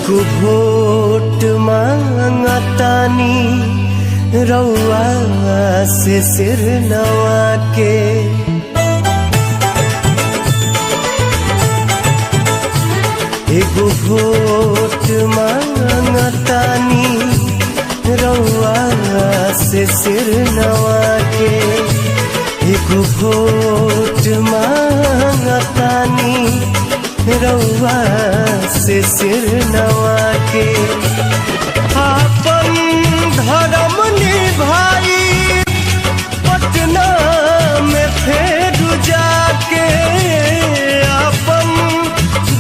एगो वोट मांगतानी रउआ से सिर नवा के। एगो वोट मांगतानी रउआ से सिर नवा के। एगो वोट मांगतानी रउआ से सिर नवा के। आपन धर्म निभाई पटना में फेर जाके। आपन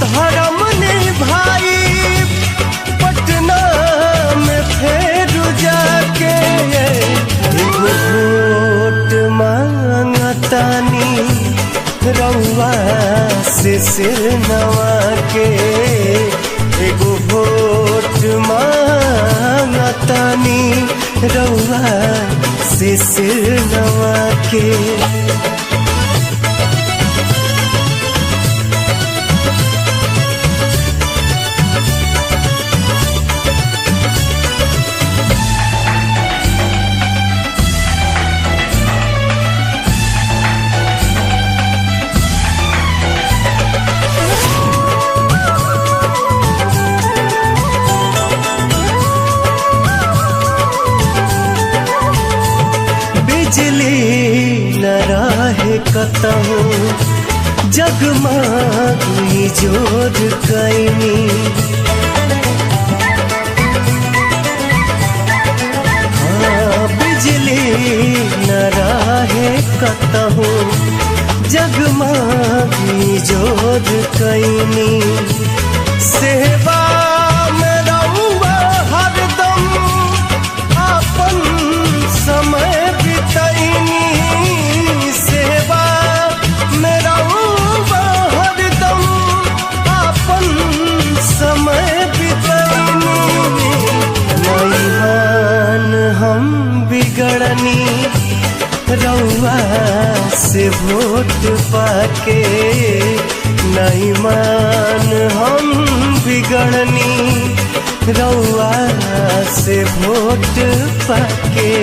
धर्म निभाई पटना में फेर जाके। एगो वोट मांगतानी रउआ से सिर नवा के। एगो वोट मांगतानी रउआ से सिर नवा के। बिजली न रहे कतहु जगमग जोर कैनी। हाँ, बिजली न रहे कतहु जगमग जोर कैनी। सेवा में रउआ हरदम आपन समय बितैनी। सेवा में रउआ हरदम आपन समय बितैनी। नैहान हम बिगड़नी रउआ से वोट पाके। नैमान हम बिगड़नी रउआ से वोट पाके।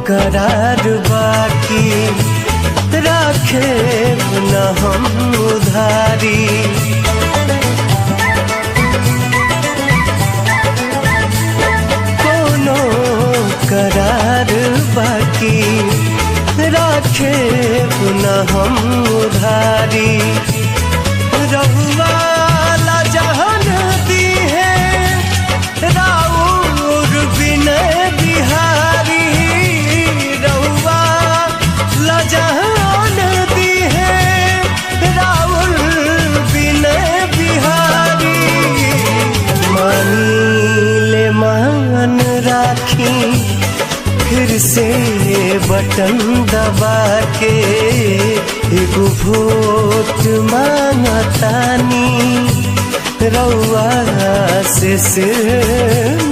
करार बाकी राखे न हम उधारी। कोनो करार बाकी राखे न हम उधारी। रहुआ ला जहान दी है राउर विनय बिहारी। जहान दी है राहुल विनय बिहारी। मानीले मान राखी फिर से बटन दबा के। एगो वोट मांगतानी रउआ से सिर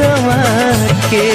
नवा के।